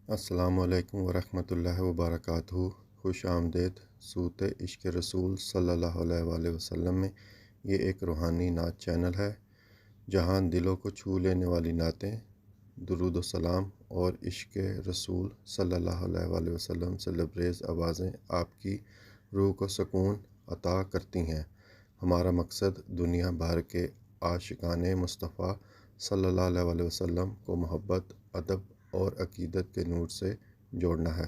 السلام علیکم ورحمۃ اللہ وبرکاتہ۔ خوش آمدید سوت عشق رسول صلی اللہ علیہ وآلہ وسلم میں۔ یہ ایک روحانی نعت چینل ہے جہاں دلوں کو چھو لینے والی نعتیں، درود و سلام اور عشق رسول صلی اللہ علیہ وآلہ وسلم سے لبریز آوازیں آپ کی روح کو سکون عطا کرتی ہیں۔ ہمارا مقصد دنیا بھر کے عاشقان مصطفیٰ صلی اللہ علیہ وآلہ وسلم کو محبت، ادب اور عقیدت کے نور سے جوڑنا ہے۔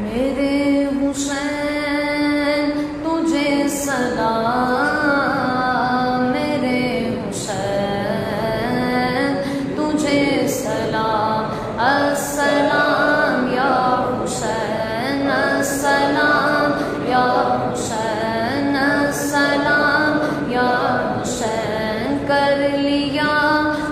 میرے حسین تجھے سلام، میرے حسین تجھے سلام، السلام یا حسین، السلام یا حسین، السلام یا حسین۔ کر لیا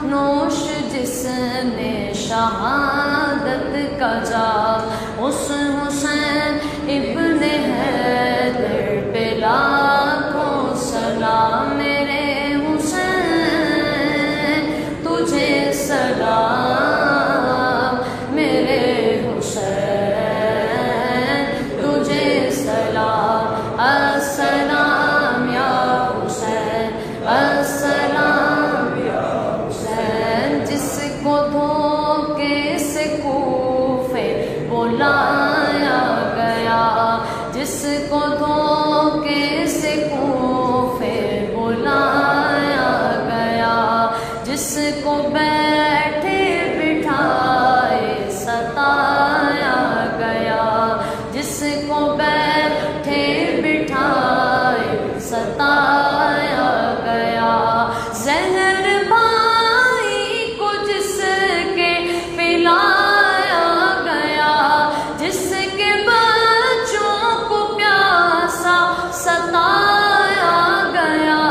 نوش جس نے شہادت کا جام، اس حسین ابن حیدر پہ لاکھوں سلام۔ میرے حسین تجھے سلام، میرے حسین تجھے سلام، السلام یا حسین، السلام یا حسین۔ جس کو دھوکے سے کوفے بلایا گیا، جس کو دھوکے سے کوفے بلایا گیا، جس کو بیٹھے بٹھائے ستایا گیا، جس کو بیٹھے بٹھائے ستایا گیا، زہر بھائی کو جس کے پلایا گیا، جس کے بچوں کو پیاسا ستایا گیا،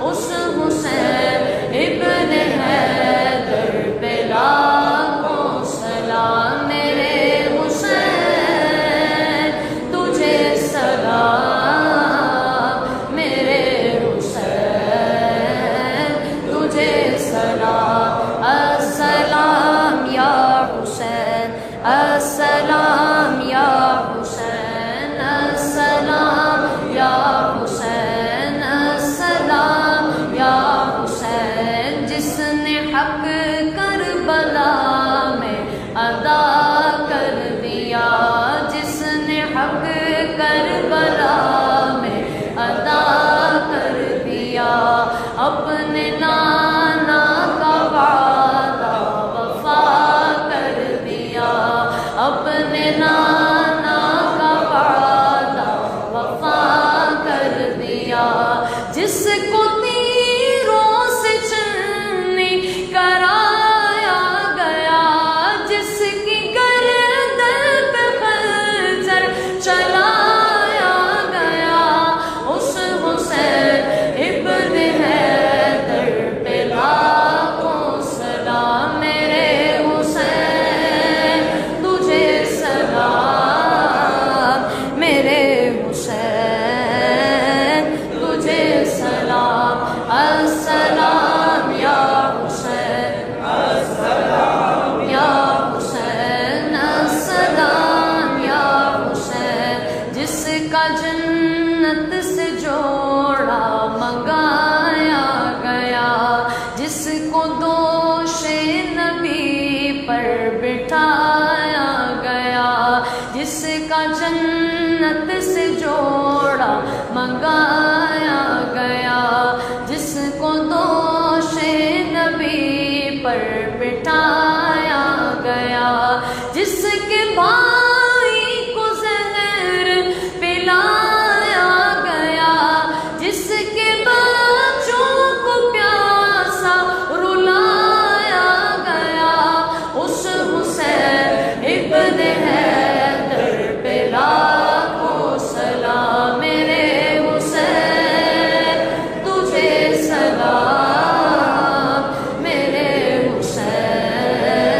اس حسین ابن حیدر پہ لاکھوں سلام۔ میرے حسین تجھے سلام، میرے حسین تجھے سلام، السلام یا حسین، السلام یا حسین، السلام یا حسین، السلام یا حسین۔ جس نے حق کربلا میں ادا کر دیا، جس نے حق کربلا میں ادا کر دیا، اپنے نانا کا وعدہ وفا کر دیا، اپنے نانا کا وعدہ وفا کر دیا، جس کو تیروں سے چننی کرایا گیا، جس کی گردن پہ خنجر چلایا گیا، اس حسین ابن حیدر پہ لاکھوں سلام۔ میرے حسین تجھے سلام، میرے حسین تجھے سلام، السلام یا حسین، السلام یا حسین، السلام یا حسین۔ جس کا جنت سے جوڑا منگایا گیا، جس کو دوش نبی پر بٹھایا گیا، جس کا جنت سے جوڑا منگایا گیا، جس کو دوش نبی پر بٹھایا گیا، جس کے بھائی کو زہر پلایا گیا، جس کے بچوں کو پیاسا رلایا گیا، اس حسین ابن حیدر پہ لاکھوں سلام۔ میرے حسین تجھے سلام، میرے حسین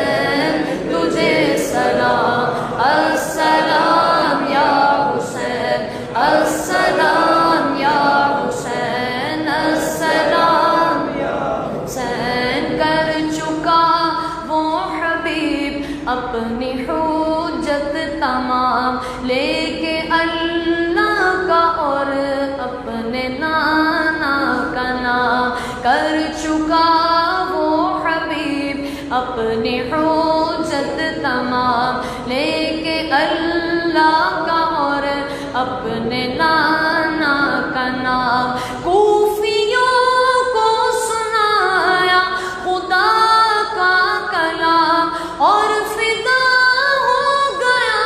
چکا وہ حبیب اپنی حجت تمام لے کے اللہ کا اور اپنے نانا کا نام کوفیوں کو سنایا خدا کا کلام اور فدا ہو گیا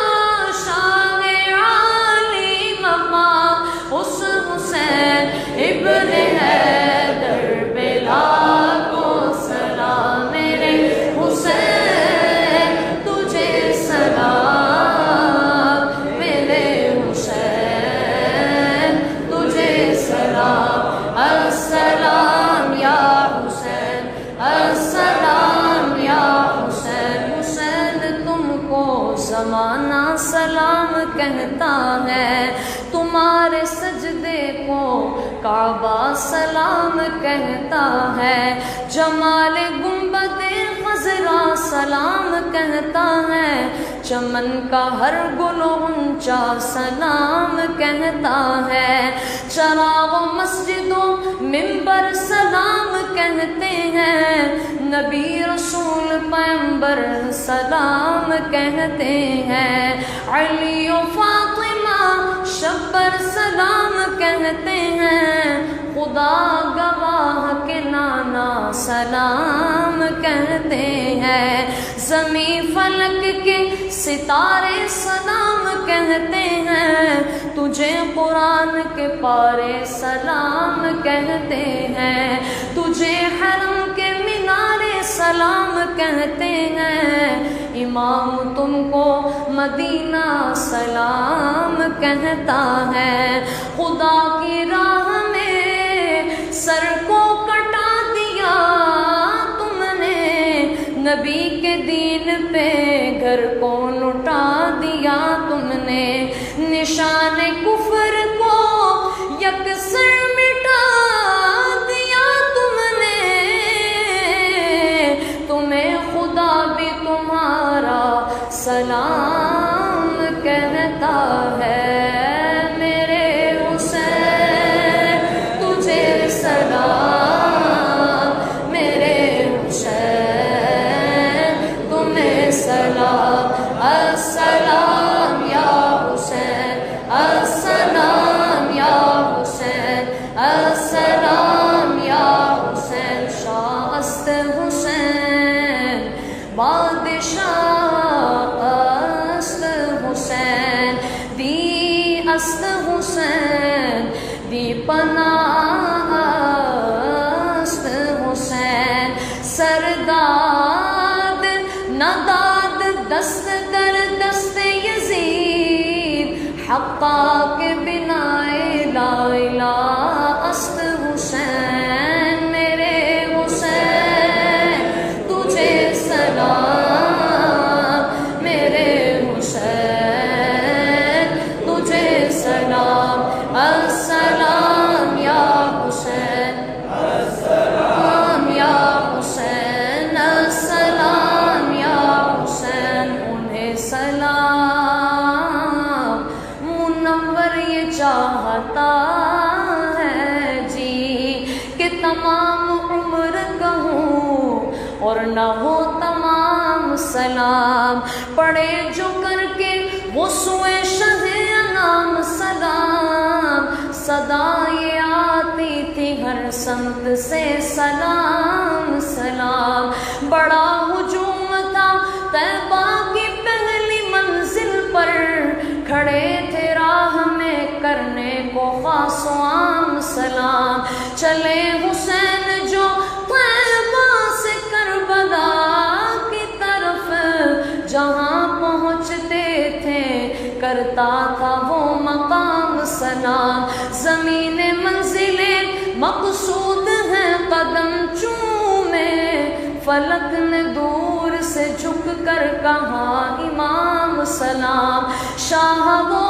شان عالی مقام اس حسین ابن حیدر پہ لاکھوں سلام میرے حسین تجھے سلام میرے حسین تجھے سلام السلام یا حسین السلام یا حسین حسین تم کو زمانہ سلام کہتا ہے تمہارے سجدے کو کعبہ سلام کہتا ہے جمال گنبد خضرا سلام کہتا ہے چمن کا ہر گل و غنچہ سلام کہتا ہے چراغ و مسجد و منبر سلام کہتے ہیں نبی رسول پیغمبر سلام کہتے ہیں علی و فاطمہ شبر سلام کہتے ہیں خدا گواہ کے نانا سلام کہتے ہیں زمین فلک کے ستارے سلام کہتے ہیں تجھے قرآن کے پارے سلام کہتے ہیں تجھے حرم کے مینارے سلام کہتے ہیں امام تم کو مدینہ سلام کہتا ہے خدا کی راہ میں سر کو کٹا دیا تم نے نبی کے دین پہ گھر کو لٹا دیا تم نے نشان کفر کو یکسر مٹا دیا تم نے تمہیں خدا بھی تمہارا سلام کہتا ہے میرے حسین تجھے سلام میرے حسین تمہیں سلام السلام یا حسین السلام یا حسین السلام یا حسین شاہ است حسین بادشاہ است حسین دی است حسین دی پناہ است حسین سرداد نداد دست در دست یزید حقا کے بنا لا الہ است حسین میرے حسین تجھے سلام میرے حسین تجھے سلام السلام یا حسین السلام یا حسین السلام یا حسین انہیں سلام منور یہ چاہتا ہے جی کہ تمام عمر کہوں اور نہ ہو تمام سلام پڑے جو کر کے وہ سوئے شہ انام سلام صدا یہ آتی تھی ہر سمت سے سلام سلام بڑا ہجوم تھا طیبہ کی پہلی منزل پر کھڑے تھے راہ میں کرنے کو خاص و عام سلام چلے حسین جو طیبہ سے کربلا کی طرف جہاں پہنچتے تھے کرتا تھا وہ مقام سلام زمین منزلیں مقصود ہیں قدم چومے فلک نے دور سے جھک کر کہا امام سلام شاہ وہ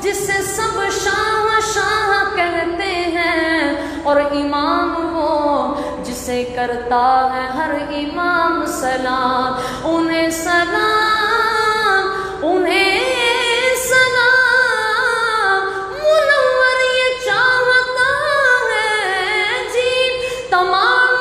جسے سب شاہ شاہ کہتے ہیں اور امام وہ جسے کرتا ہے ہر امام سلام انہیں سلام انہیں سلام منور یہ چاہتا ہے جی تمام